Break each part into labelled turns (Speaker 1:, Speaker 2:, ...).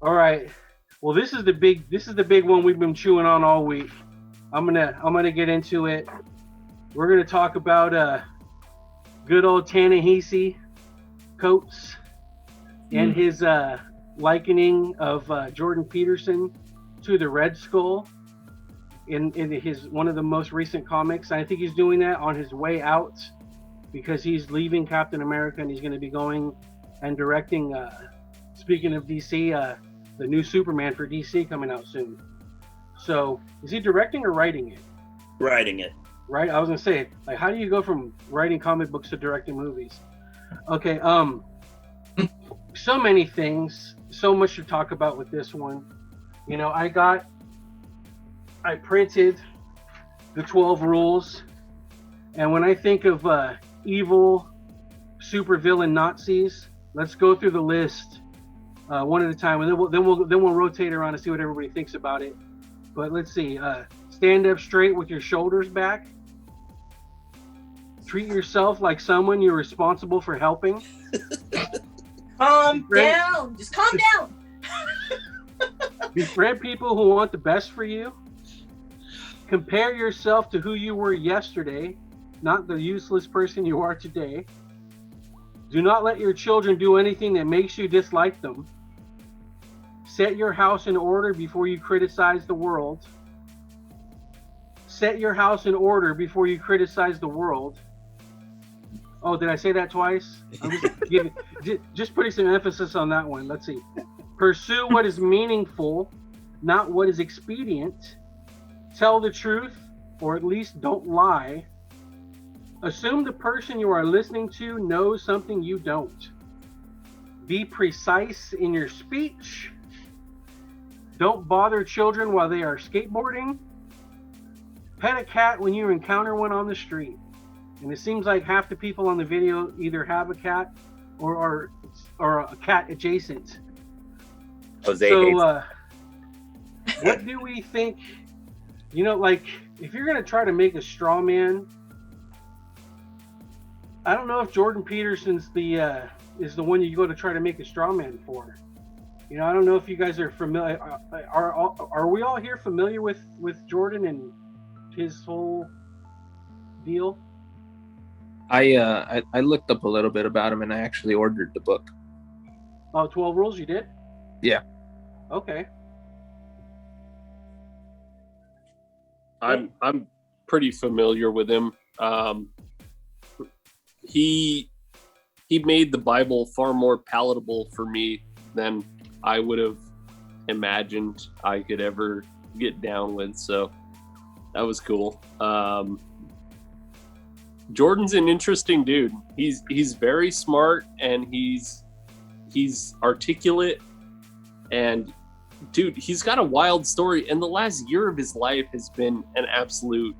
Speaker 1: All right. Well, this is the big one we've been chewing on all week. I'm gonna get into it. We're gonna talk about good old Ta-Nehisi Coates and his likening of Jordan Peterson to the Red Skull in his one of the most recent comics. I think he's doing that on his way out because he's leaving Captain America and he's going to be going and directing. Speaking of DC, the new Superman for DC coming out soon. So, is he directing or writing it?
Speaker 2: Writing it.
Speaker 1: Right. I was gonna say, like, how do you go from writing comic books to directing movies? Okay. So many things, so much to talk about with this one. You know, I printed the 12 rules, and when I think of evil supervillain Nazis, let's go through the list one at a time, and then we'll rotate around and see what everybody thinks about it. But let's see. Stand up straight with your shoulders back. Treat yourself like someone you're responsible for helping.
Speaker 3: Calm down. Just calm down.
Speaker 1: Befriend people who want the best for you. Compare yourself to who you were yesterday, not the useless person you are today. Do not let your children do anything that makes you dislike them. Set your house in order before you criticize the world. Set your house in order before you criticize the world. Oh, did I say that twice? I'm just putting some emphasis on that one. Let's see. Pursue what is meaningful, not what is expedient. Tell the truth, or at least don't lie. Assume the person you are listening to knows something you don't. Be precise in your speech. Don't bother children while they are skateboarding. Pet a cat when you encounter one on the street. And it seems like half the people on the video either have a cat or a cat adjacent.
Speaker 4: Jose
Speaker 1: So, what do we think? You know, like, if you're going to try to make a straw man, I don't know if Jordan Peterson's is the one you go to try to make a straw man for. You know, I don't know if you guys are familiar. Are we all here familiar with Jordan and his whole deal?
Speaker 5: I looked up a little bit about him, and I actually ordered the book.
Speaker 1: Oh, 12 Rules, you did?
Speaker 5: Yeah.
Speaker 1: Okay.
Speaker 6: I'm pretty familiar with him. He made the Bible far more palatable for me than I would have imagined I could ever get down with. So that was cool. Jordan's an interesting dude. He's very smart, and he's articulate, and dude, he's got a wild story. And the last year of his life has been an absolute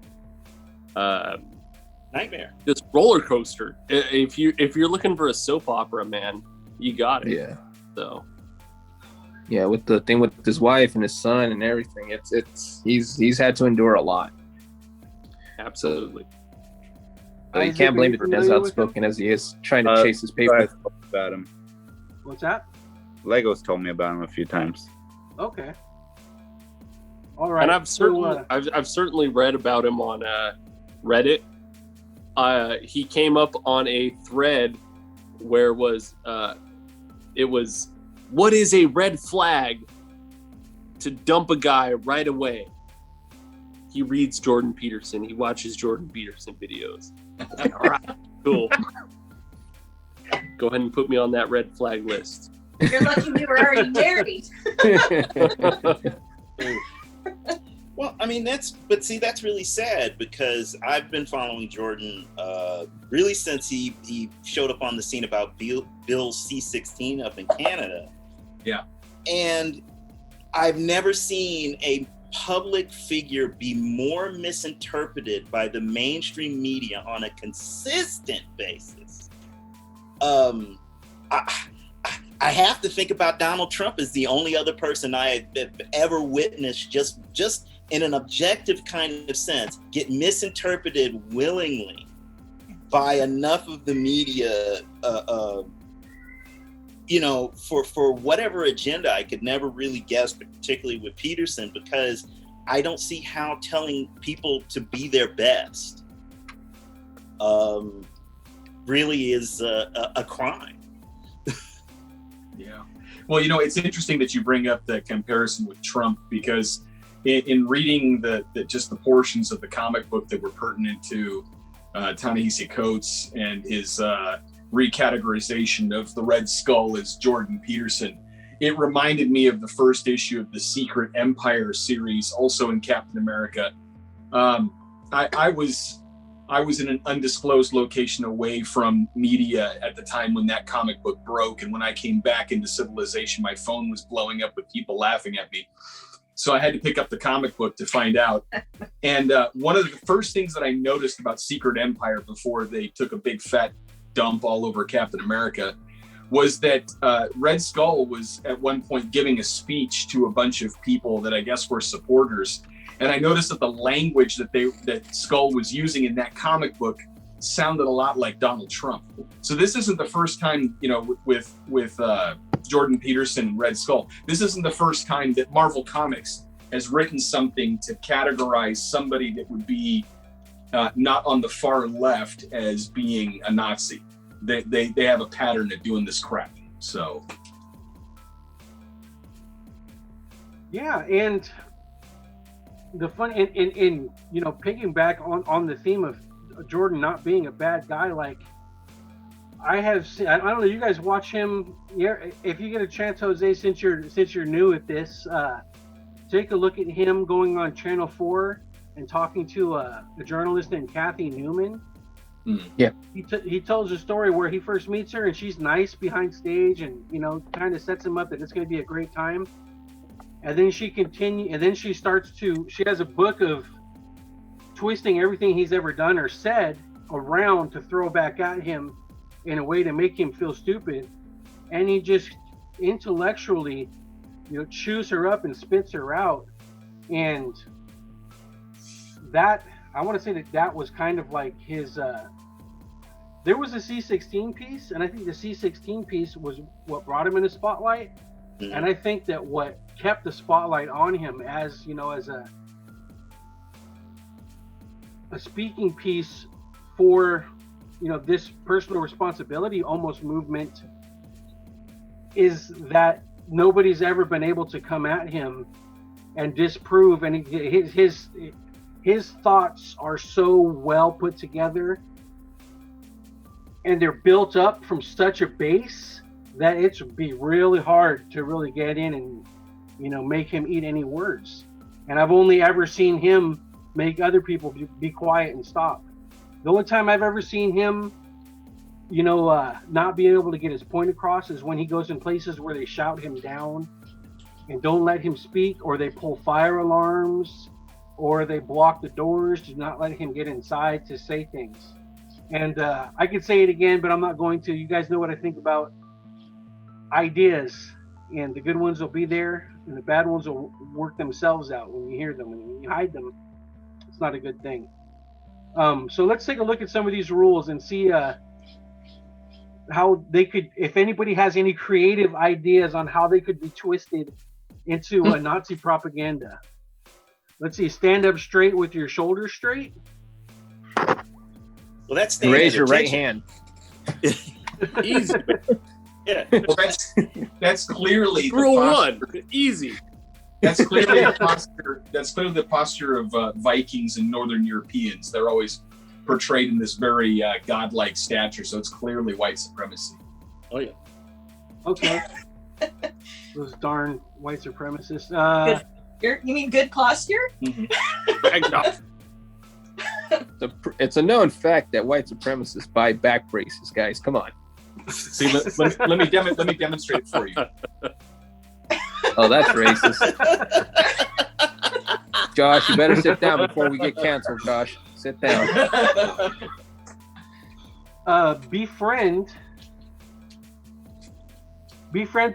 Speaker 2: nightmare.
Speaker 6: This roller coaster. If you're looking for a soap opera, man, you got it.
Speaker 5: Yeah.
Speaker 6: So.
Speaker 5: Yeah, with the thing with his wife and his son and everything, he's had to endure a lot.
Speaker 6: Absolutely.
Speaker 5: But you can't blame it as outspoken as he is, trying to chase his paper.
Speaker 4: About him.
Speaker 1: What's that?
Speaker 4: Legos told me about him a few times.
Speaker 1: Okay. All right.
Speaker 6: And I've certainly read about him on Reddit. He came up on a thread where it was what is a red flag to dump a guy right away? He reads Jordan Peterson. He watches Jordan Peterson videos. All right, cool. Go ahead and put me on that red flag list.
Speaker 3: You're lucky we were already married.
Speaker 2: Well, I mean, that's really sad, because I've been following Jordan really since he showed up on the scene about Bill C-16 up in Canada.
Speaker 7: Yeah.
Speaker 2: And I've never seen a public figure be more misinterpreted by the mainstream media on a consistent basis. I have to think about Donald Trump as the only other person I have ever witnessed just in an objective kind of sense get misinterpreted willingly by enough of the media, for whatever agenda, I could never really guess, particularly with Peterson, because I don't see how telling people to be their best really is a crime.
Speaker 7: Yeah. Well, it's interesting that you bring up the comparison with Trump, because in reading the portions of the comic book that were pertinent to Ta-Nehisi Coates and his recategorization of the Red Skull as Jordan Peterson, it reminded me of the first issue of the Secret Empire series, also in Captain America. I was in an undisclosed location away from media at the time when that comic book broke, and when I came back into civilization, my phone was blowing up with people laughing at me. So I had to pick up the comic book to find out. And one of the first things that I noticed about Secret Empire before they took a big fat dump all over Captain America was that Red Skull was at one point giving a speech to a bunch of people that I guess were supporters. And I noticed that the language that Skull was using in that comic book sounded a lot like Donald Trump. So this isn't the first time, with Jordan Peterson and Red Skull, this isn't the first time that Marvel Comics has written something to categorize somebody that would be not on the far left as being a Nazi. They have a pattern of doing this crap. So
Speaker 1: yeah, and the fun in picking back on the theme of Jordan not being a bad guy, like I have seen, I don't know, you guys watch him. Yeah, if you get a chance, Jose, since you're new at this, take a look at him going on Channel 4 and talking to a journalist named Kathy Newman.
Speaker 5: Yeah,
Speaker 1: he tells a story where he first meets her and she's nice behind stage and kind of sets him up that it's going to be a great time. And then she she has a book of twisting everything he's ever done or said around to throw back at him in a way to make him feel stupid. And he just intellectually, chews her up and spits her out. And that, I want to say that was kind of like his, there was a C-16 piece, and I think the C-16 piece was what brought him in the spotlight. Mm-hmm. And I think that what kept the spotlight on him as a speaking piece for, this personal responsibility almost movement is that nobody's ever been able to come at him and disprove, and his thoughts are so well put together and they're built up from such a base that it's be really hard to really get in and make him eat any words. And I've only ever seen him make other people be quiet and stop. The only time I've ever seen him not be able to get his point across is when he goes in places where they shout him down and don't let him speak, or they pull fire alarms, or they block the doors to not let him get inside to say things. And I could say it again, but I'm not going to. You guys know what I think about ideas, and the good ones will be there and the bad ones will work themselves out when you hear them, and when you hide them, it's not a good thing. So let's take a look at some of these rules and see how they could, if anybody has any creative ideas on how they could be twisted into a Nazi propaganda. Let's see, stand up straight with your shoulders straight.
Speaker 2: Well, that's
Speaker 5: raise your right hand.
Speaker 6: Easy.
Speaker 2: Yeah.
Speaker 7: Well, that's clearly
Speaker 6: rule one. Easy.
Speaker 7: That's clearly the posture. That's clearly the posture of Vikings and Northern Europeans. They're always portrayed in this very godlike stature, so it's clearly white supremacy.
Speaker 2: Oh yeah.
Speaker 1: Okay. Those darn white supremacists.
Speaker 3: You mean good posture?
Speaker 7: Mm-hmm.
Speaker 5: It's a known fact that white supremacists buy back braces, guys. Come on.
Speaker 7: See, let me demonstrate it for you.
Speaker 5: Oh, that's racist. Josh, you better sit down before we get canceled, Josh. Sit down.
Speaker 1: Befriend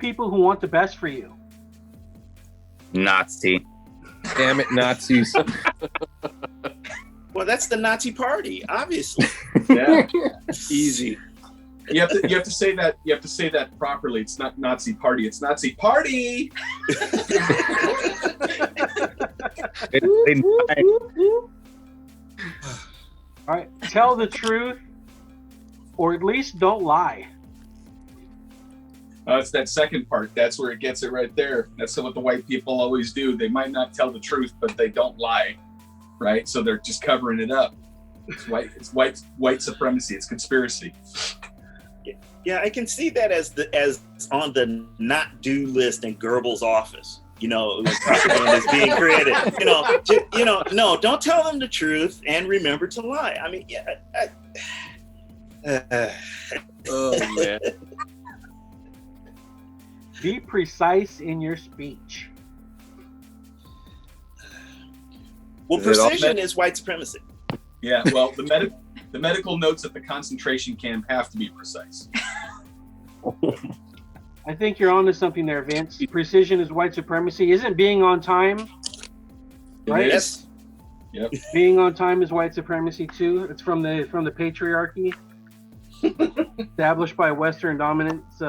Speaker 1: people who want the best for you.
Speaker 4: Nazi.
Speaker 5: Damn it, Nazis.
Speaker 2: Well, that's the Nazi party, obviously.
Speaker 7: Yeah.
Speaker 6: Easy.
Speaker 7: You have to say that. You have to say that properly. It's not Nazi party. It's Nazi party.
Speaker 1: All right, tell the truth, or at least don't lie.
Speaker 7: It's that second part. That's where it gets it right there. That's what the white people always do. They might not tell the truth, but they don't lie, right? So they're just covering it up. It's white supremacy. It's conspiracy.
Speaker 2: Yeah, I can see that as on the not do list in Goebbels' office. You know, propaganda is being created. No, don't tell them the truth and remember to lie. I mean,
Speaker 6: Oh man.
Speaker 1: Be precise in your speech.
Speaker 2: Well, precision is white supremacy.
Speaker 7: Yeah, well, the medical notes at the concentration camp have to be precise.
Speaker 1: I think you're onto something there, Vince. Precision is white supremacy. Isn't being on time, right?
Speaker 2: Yes.
Speaker 7: Yep.
Speaker 1: Being on time is white supremacy too. It's from the patriarchy established by Western dominance.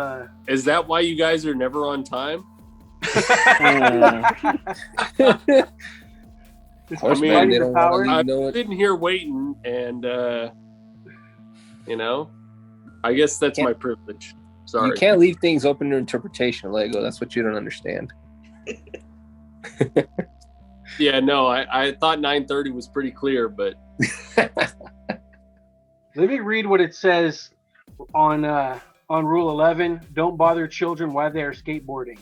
Speaker 6: Is that why you guys are never on time?
Speaker 1: It's
Speaker 5: Course,
Speaker 1: fighting
Speaker 5: man, they
Speaker 1: the
Speaker 5: don't wanna
Speaker 1: power.
Speaker 5: leave.
Speaker 6: I'm
Speaker 5: know it.
Speaker 6: sitting here waiting, and I guess that's my privilege. Sorry.
Speaker 5: You can't leave things open to interpretation, Lego. That's what you don't understand.
Speaker 6: Yeah, no, I thought 9:30 was pretty clear, but
Speaker 1: Let me read what it says on Rule 11. Don't bother children while they are skateboarding.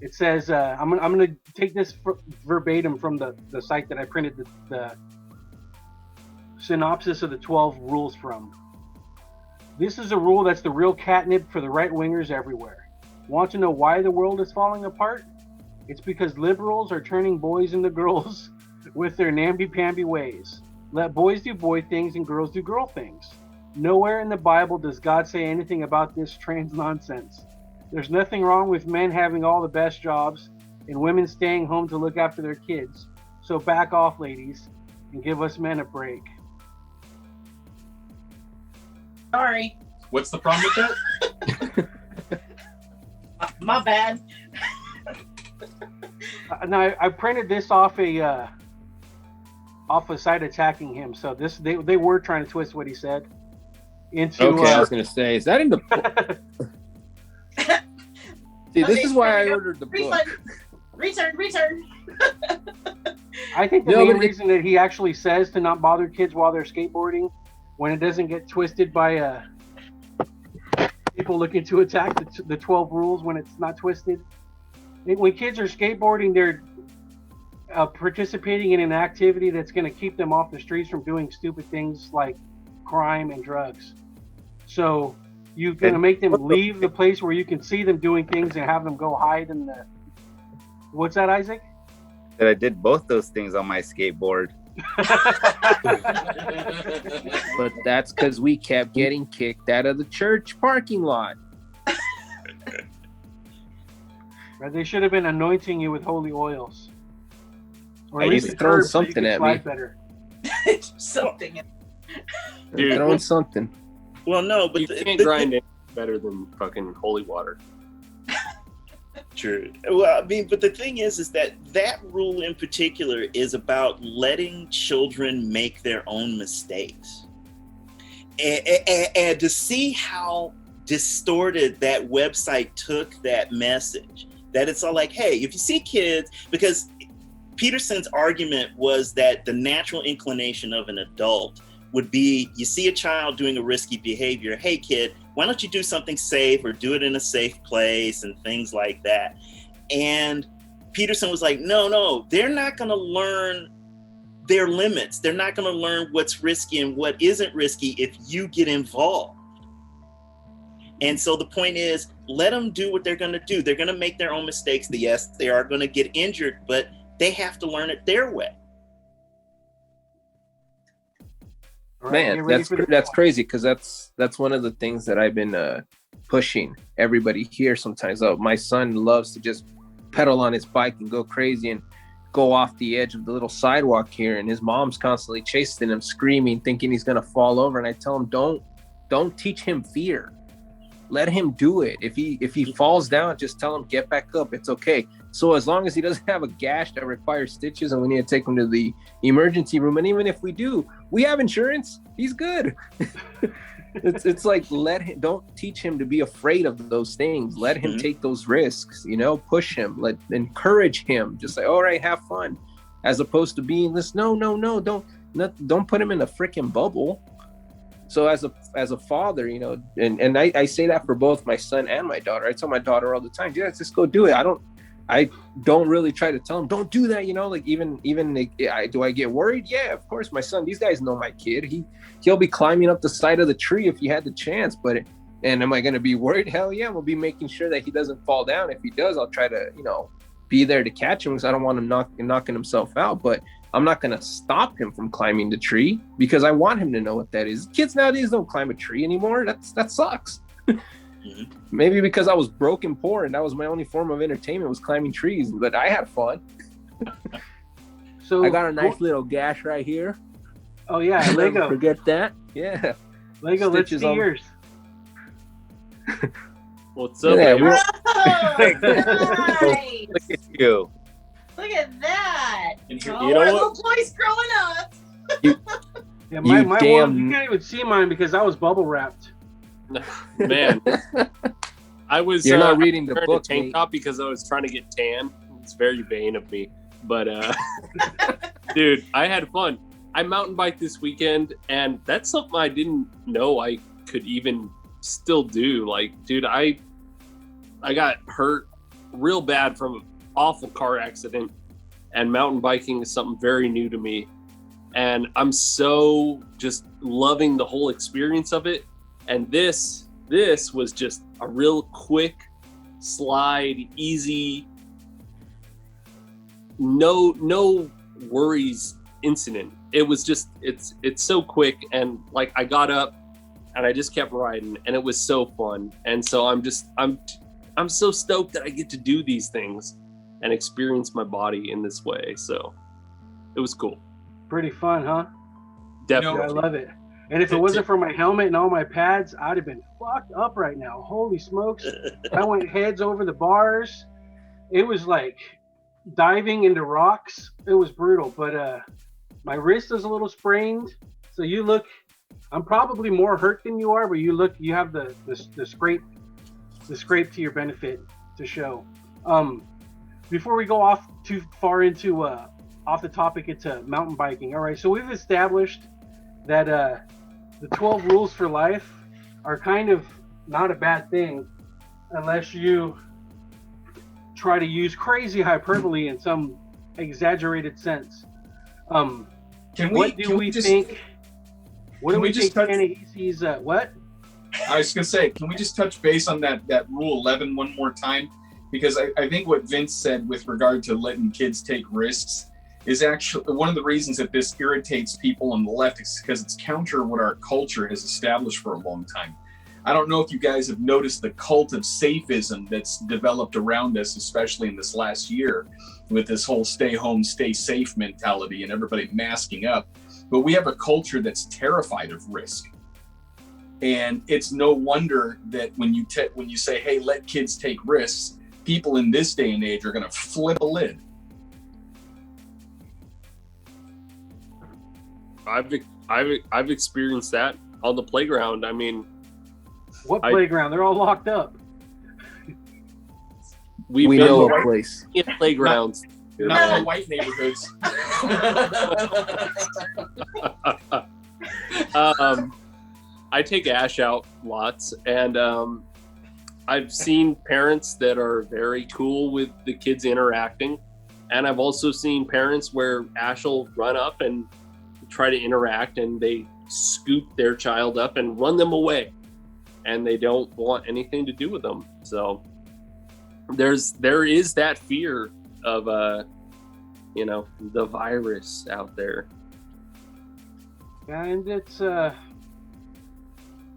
Speaker 1: It says, I'm gonna take this verbatim from the site that I printed the synopsis of the 12 rules from. This is a rule that's the real catnip for the right-wingers everywhere. Want to know why the world is falling apart? It's because liberals are turning boys into girls with their namby-pamby ways. Let boys do boy things and girls do girl things. Nowhere in the Bible does God say anything about this trans nonsense. There's nothing wrong with men having all the best jobs and women staying home to look after their kids. So back off, ladies, and give us men a break.
Speaker 3: Sorry.
Speaker 7: What's the problem with that?
Speaker 3: My bad.
Speaker 1: Now I printed this off a site attacking him. So they were trying to twist what he said into.
Speaker 5: Okay, I was gonna say, is that in the book? See, this is why I ordered the book.
Speaker 3: Return.
Speaker 1: I think the
Speaker 5: No,
Speaker 1: main
Speaker 5: but it-
Speaker 1: reason that he actually says to not bother kids while they're skateboarding, when it doesn't get twisted by people looking to attack the 12 rules when it's not twisted. When kids are skateboarding, they're participating in an activity that's going to keep them off the streets from doing stupid things like crime and drugs. So you're going to make them leave the place where you can see them doing things and have them go hide in the... What's that, Isaac?
Speaker 4: That I did both those things on my skateboard.
Speaker 5: But that's because we kept getting kicked out of the church parking lot.
Speaker 1: Right, they should have been anointing you with holy oils. Or
Speaker 5: I
Speaker 1: at least
Speaker 5: used to
Speaker 1: a
Speaker 5: throw
Speaker 1: curb so you
Speaker 5: something
Speaker 1: could
Speaker 5: at
Speaker 1: slide
Speaker 5: me.
Speaker 1: better.
Speaker 3: Something.
Speaker 6: Dude.
Speaker 5: Throwing something.
Speaker 2: Well, no, but
Speaker 6: you can't grind it better than fucking holy water.
Speaker 2: True. Well, I mean, but the thing is that rule in particular is about letting children make their own mistakes, and to see how distorted that website took that message. That it's all like, hey, if you see kids, because Peterson's argument was that the natural inclination of an adult would be, you see a child doing a risky behavior, hey kid, why don't you do something safe or do it in a safe place and things like that. And Peterson was like, no, they're not going to learn their limits. They're not going to learn what's risky and what isn't risky if you get involved. And so the point is, let them do what they're going to do. They're going to make their own mistakes. Yes, they are going to get injured, but they have to learn it their way.
Speaker 1: All right, get
Speaker 5: Man,
Speaker 1: ready
Speaker 5: that's
Speaker 1: for the-
Speaker 5: that's crazy because that's one of the things that I've been pushing everybody here sometimes. My son loves to just pedal on his bike and go crazy and go off the edge of the little sidewalk here, and his mom's constantly chasing him, screaming, thinking he's gonna fall over. And I tell him, don't teach him fear. let him do it. If he falls down, just tell him get back up. It's okay. So as long as he doesn't have a gash that requires stitches and we need to take him to the emergency room, and even if we do, we have insurance. He's good. It's like don't teach him to be afraid of those things. Let him take those risks. Push him. Encourage him. Just say, all right, have fun, as opposed to being this. No, don't put him in a freaking bubble. So as a father, and I say that for both my son and my daughter. I tell my daughter all the time, yeah, just go do it. I don't really try to tell him, don't do that. Do I get worried? Yeah, of course. My son, these guys know my kid. He'll be climbing up the side of the tree if he had the chance. And am I going to be worried? Hell yeah. We'll be making sure that he doesn't fall down. If he does, I'll try to, be there to catch him, because I don't want him knocking himself out. But I'm not going to stop him from climbing the tree, because I want him to know what that is. Kids nowadays don't climb a tree anymore. That sucks. Maybe because I was broke and poor, and that was my only form of entertainment, was climbing trees. But I had fun.
Speaker 1: So
Speaker 5: I got a nice little gash right here.
Speaker 1: Oh yeah, Lego.
Speaker 5: Forget that. Yeah.
Speaker 1: Lego, let's see yours.
Speaker 6: What's up?
Speaker 5: Yeah,
Speaker 3: Oh, nice.
Speaker 4: Look at you.
Speaker 3: Look at that.
Speaker 7: And here-
Speaker 3: Oh,
Speaker 6: you know
Speaker 3: our
Speaker 6: what?
Speaker 3: little boy's growing up.
Speaker 1: Yeah, my
Speaker 5: You
Speaker 1: one,
Speaker 5: damn-
Speaker 1: you can't even see mine because I was bubble wrapped.
Speaker 6: Man, I was
Speaker 5: You're not reading the
Speaker 6: wearing
Speaker 5: book,
Speaker 6: a tank
Speaker 5: mate.
Speaker 6: top because I was trying to get tan. It's very vain of me, but dude, I had fun. I mountain biked this weekend, and that's something I didn't know I could even still do. Like, dude, I got hurt real bad from an awful car accident, and mountain biking is something very new to me, and I'm so just loving the whole experience of it. And this was just a real quick slide, easy, no worries incident. It was just it's so quick, and like I got up and I just kept riding, and it was so fun. And so I'm so stoked that I get to do these things and experience my body in this way. So it was cool.
Speaker 1: Pretty fun, huh?
Speaker 6: Definitely.
Speaker 1: I love it. And if it wasn't for my helmet and all my pads, I'd have been fucked up right now. Holy smokes. I went heads over the bars. It was like diving into rocks. It was brutal, but my wrist is a little sprained. So I'm probably more hurt than you are, but you have the scrape to your benefit to show. Before we go off too far into off the topic into mountain biking. All right, so we've established that the 12 rules for life are kind of not a bad thing unless you try to use crazy hyperbole in some exaggerated sense. What do we think Tannehi's what?
Speaker 7: I was gonna say, can we just touch base on that rule 11 one more time? Because I think what Vince said with regard to letting kids take risks is actually one of the reasons that this irritates people on the left, is because it's counter what our culture has established for a long time. I don't know if you guys have noticed the cult of safism that's developed around us, especially in this last year, with this whole stay home, stay safe mentality and everybody masking up. But we have a culture that's terrified of risk. And it's no wonder that when you say, hey, let kids take risks, people in this day and age are going to flip a lid.
Speaker 6: I've experienced that on the playground. I mean,
Speaker 1: What playground? They're all locked up.
Speaker 6: we
Speaker 5: know a place.
Speaker 6: in playgrounds.
Speaker 7: Not the white neighborhoods.
Speaker 6: I take Ash out lots, and I've seen parents that are very cool with the kids interacting, and I've also seen parents where Ash will run up and try to interact, and they scoop their child up and run them away, and they don't want anything to do with them. So there is that fear of the virus out there.
Speaker 1: And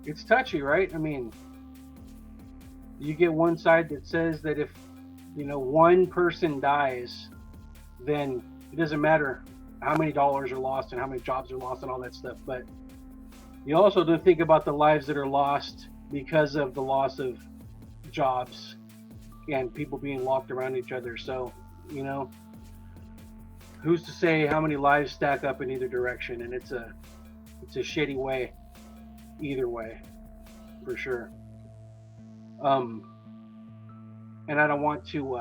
Speaker 1: it's touchy, right? I mean, you get one side that says that if one person dies, then it doesn't matter how many dollars are lost and how many jobs are lost and all that stuff. But you also don't think about the lives that are lost because of the loss of jobs and people being locked around each other. So, you know, who's to say how many lives stack up in either direction? And it's a shitty way, either way, for sure. And I don't want to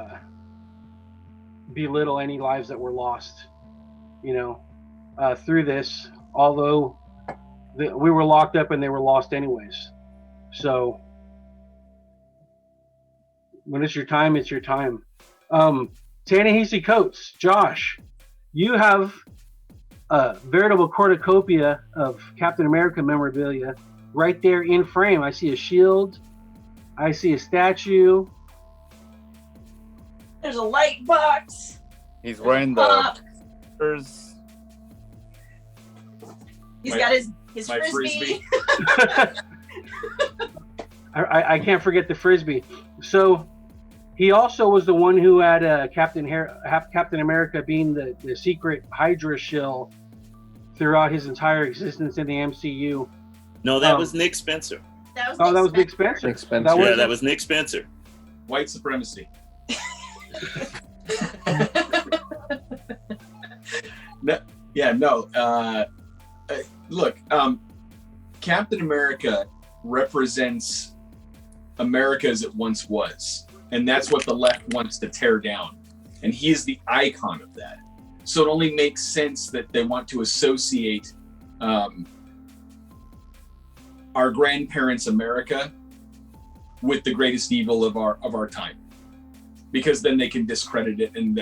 Speaker 1: belittle any lives that were lost, you know, through this, although we were locked up and they were lost anyways. So when it's your time, it's your time. Ta-Nehisi Coates, Josh, you have a veritable cornucopia of Captain America memorabilia right there in frame. I see a shield. I see a statue.
Speaker 3: There's a light box.
Speaker 4: He's wearing
Speaker 3: Pop.
Speaker 4: the.
Speaker 3: He's
Speaker 7: My-
Speaker 3: got his
Speaker 7: my
Speaker 3: frisbee.
Speaker 1: I can't forget the frisbee. So he also was the one who had Captain America being the secret Hydra shill throughout his entire existence in the MCU.
Speaker 2: No, that was Nick Spencer.
Speaker 3: That was
Speaker 1: Oh, that was Nick Spencer.
Speaker 5: Nick Spencer.
Speaker 1: That was,
Speaker 2: Yeah, that was Nick Spencer.
Speaker 7: White supremacy. Look, Captain America represents America as it once was, and that's what the left wants to tear down. And he is the icon of that. So it only makes sense that they want to associate our grandparents' America with the greatest evil of our time, because then they can discredit it and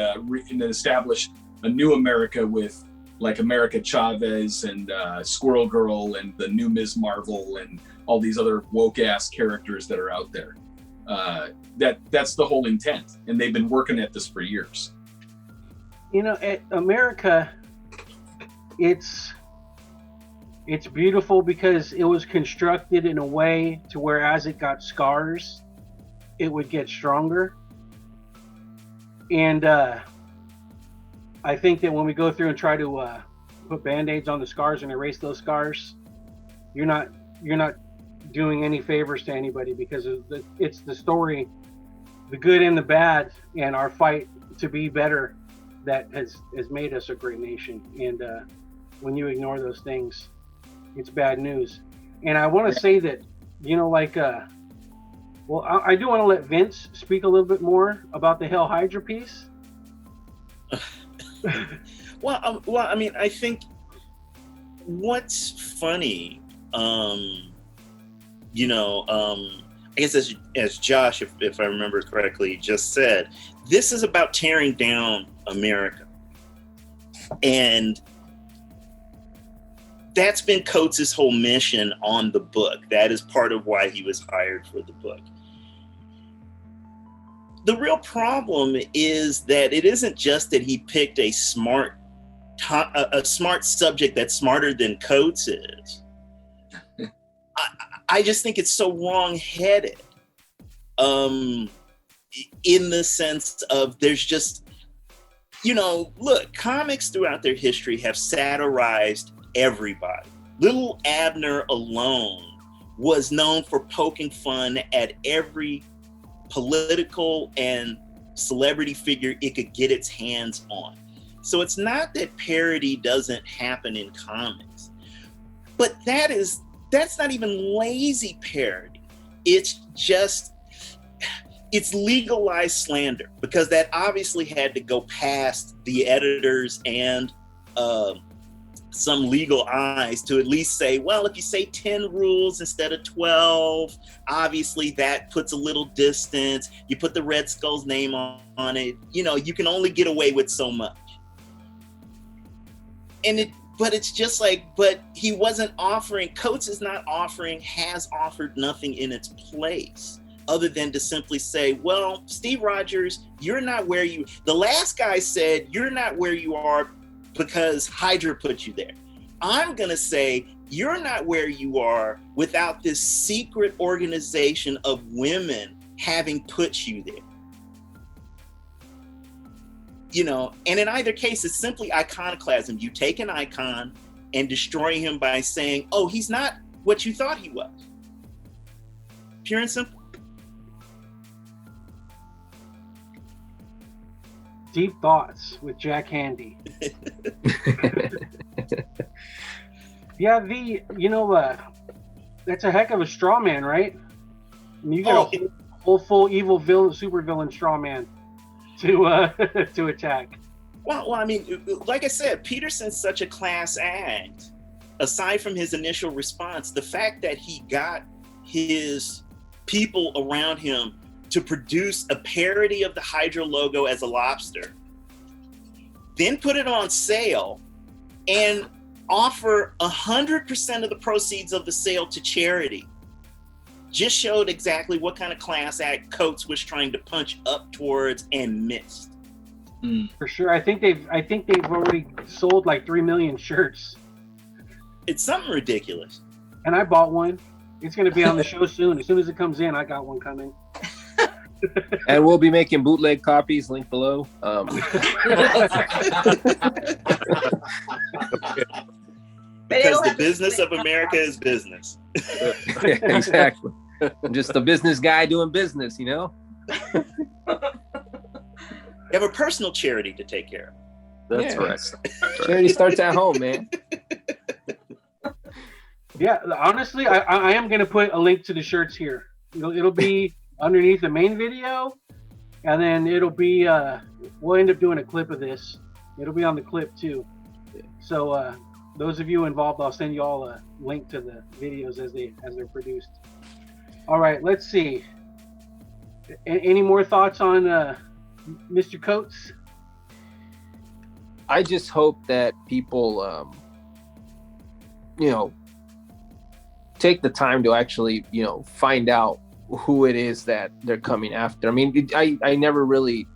Speaker 7: establish a new America with like America Chavez and Squirrel Girl and the new Ms. Marvel and all these other woke ass characters that are out there. That's the whole intent, and they've been working at this for years.
Speaker 1: you know, at America, it's beautiful because it was constructed in a way to where as it got scars, it would get stronger. And I think that when we go through and try to put band-aids on the scars and erase those scars, you're not doing any favors to anybody, because it's the story, the good and the bad, and our fight to be better that has made us a great nation. And when you ignore those things, it's bad news. And I want to say that, you know, like, well, I do want to let Vince speak a little bit more about the Hail Hydra piece.
Speaker 2: Well, I mean, I think what's funny, you know, I guess as Josh, if I remember correctly, just said, this is about tearing down America. And that's been Coates' whole mission on the book. That is part of why he was hired for the book. The real problem is that it isn't just that he picked a smart subject that's smarter than Coates is. I just think it's so wrong-headed, in the sense of there's just, you know, look, comics throughout their history have satirized everybody. Little Abner alone was known for poking fun at every political and celebrity figure it could get its hands on. So it's not that parody doesn't happen in comics, but that's not even lazy parody. It's just, it's legalized slander, because that obviously had to go past the editors and some legal eyes to at least say, well, if you say 10 rules instead of 12, obviously that puts a little distance. You put the Red Skull's name on it. You know, you can only get away with so much. But it's just like, but he wasn't offering, Coates is not offering, has offered nothing in its place other than to simply say, well, Steve Rogers, you're not where the last guy said you're not where you are because Hydra put you there. I'm going to say you're not where you are without this secret organization of women having put you there. You know, and in either case, it's simply iconoclasm. You take an icon and destroy him by saying, oh, he's not what you thought he was. Pure and simple.
Speaker 1: Deep thoughts with Jack Handy. Yeah, that's a heck of a straw man, right? I mean, you got a whole full evil villain, super villain straw man to to attack.
Speaker 2: Well, I mean, like I said, Peterson's such a class act. Aside from his initial response, the fact that he got his people around him to produce a parody of the Hydra logo as a lobster, then put it on sale and offer 100% of the proceeds of the sale to charity, just showed exactly what kind of class act Coates was trying to punch up towards and missed.
Speaker 1: For sure. I think they've already sold like 3 million shirts.
Speaker 2: It's something ridiculous.
Speaker 1: And I bought one. It's going to be on the show soon. As soon as it comes in, I got one coming.
Speaker 5: And we'll be making bootleg copies. Link below.
Speaker 2: Because the business of America is business.
Speaker 5: Exactly. I'm just a business guy doing business, you know?
Speaker 2: You have a personal charity to take care of.
Speaker 6: That's right.
Speaker 5: Charity starts at home, man.
Speaker 1: Yeah, honestly, I am going to put a link to the shirts here. It'll be underneath the main video, and then it'll be, we'll end up doing a clip of this. It'll be on the clip too. So those of you involved, I'll send you all a link to the videos as they're produced. All right, let's see. Any more thoughts on Mr. Coates?
Speaker 5: I just hope that people, take the time to actually, find out who it is that they're coming after. I mean, I never really,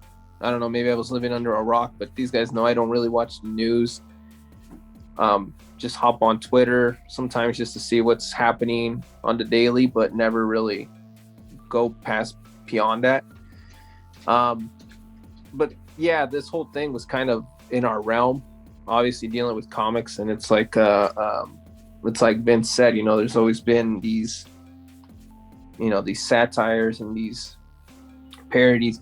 Speaker 5: I don't know, maybe I was living under a rock, but these guys know I don't really watch the news. Just hop on Twitter sometimes just to see what's happening on the daily, but never really go beyond that. But yeah, this whole thing was kind of in our realm, obviously dealing with comics, and it's like Vince said, there's always been these satires and these parodies.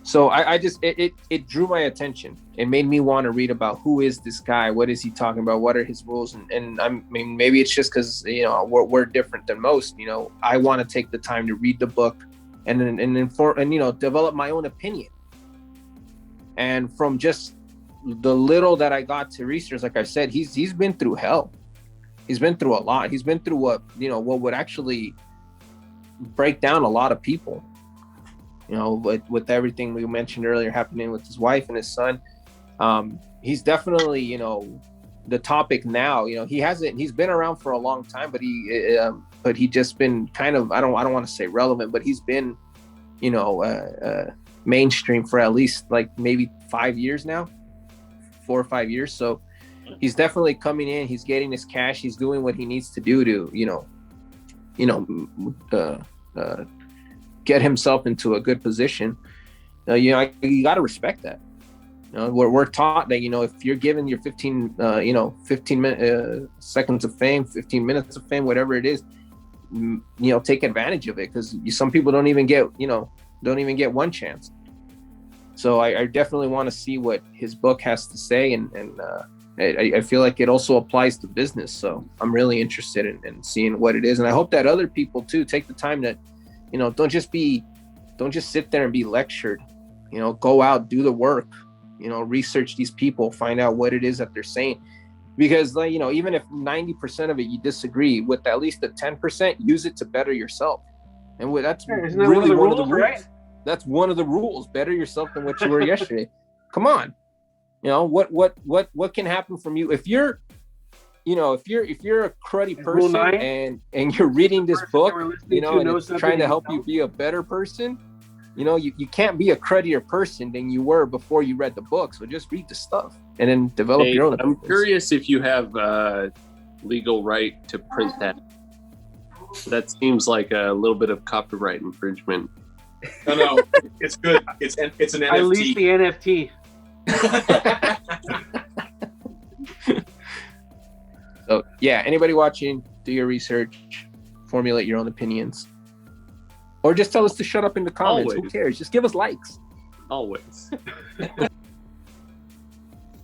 Speaker 5: So I just, it drew my attention. It made me want to read about who is this guy? What is he talking about? What are his rules? And I mean, maybe it's just because, we're different than most, I want to take the time to read the book and inform and, develop my own opinion. And from just the little that I got to research, like I said, he's been through hell. He's been through a lot. He's been through what would actually break down a lot of people. With everything we mentioned earlier happening with his wife and his son, he's definitely, the topic now. He's been around for a long time, but he just been kind of, I don't want to say relevant, but he's been, mainstream for at least like maybe 5 years now, 4 or 5 years. So he's definitely coming in. He's getting his cash. He's doing what he needs to do to, get himself into a good position. You got to respect that. We're taught that, if you're given your 15 seconds of fame, 15 minutes of fame, whatever it is, take advantage of it, because some people don't even get one chance. So I definitely want to see what his book has to say, and I feel like it also applies to business. So I'm really interested in seeing what it is, and I hope that other people too take the time to, don't just sit there and be lectured. Go out, do the work. Research these people, find out what it is that they're saying, because even if 90% of it you disagree with, at least the 10%, use it to better yourself. And that's really one of the rules, right? That's one of the rules. Better yourself than what you were yesterday. Come on. What can happen from you if you're a cruddy person and you're reading this book, and it's trying to help you be a better person, you can't be a cruddier person than you were before you read the book. So just read the stuff and then develop your own opinions.
Speaker 6: I'm curious if you have legal right to print that. That seems like a little bit of copyright infringement.
Speaker 7: No, it's good. It's an NFT.
Speaker 1: I leased the NFT.
Speaker 5: So yeah, anybody watching, do your research, formulate your own opinions. Or just tell us to shut up in the comments. Who
Speaker 6: Always.
Speaker 5: cares? Just give us likes.
Speaker 6: Always.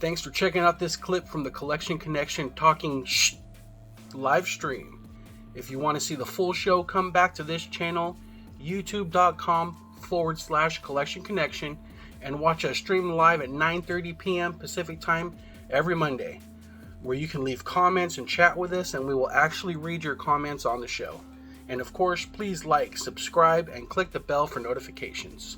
Speaker 1: Thanks for checking out this clip from the Collection Connection Talking live stream. If you want to see the full show, come back to this channel, youtube.com/Collection Connection, and watch us stream live at 9:30 p.m. Pacific Time every Monday, where you can leave comments and chat with us, and we will actually read your comments on the show. And of course, please like, subscribe, and click the bell for notifications.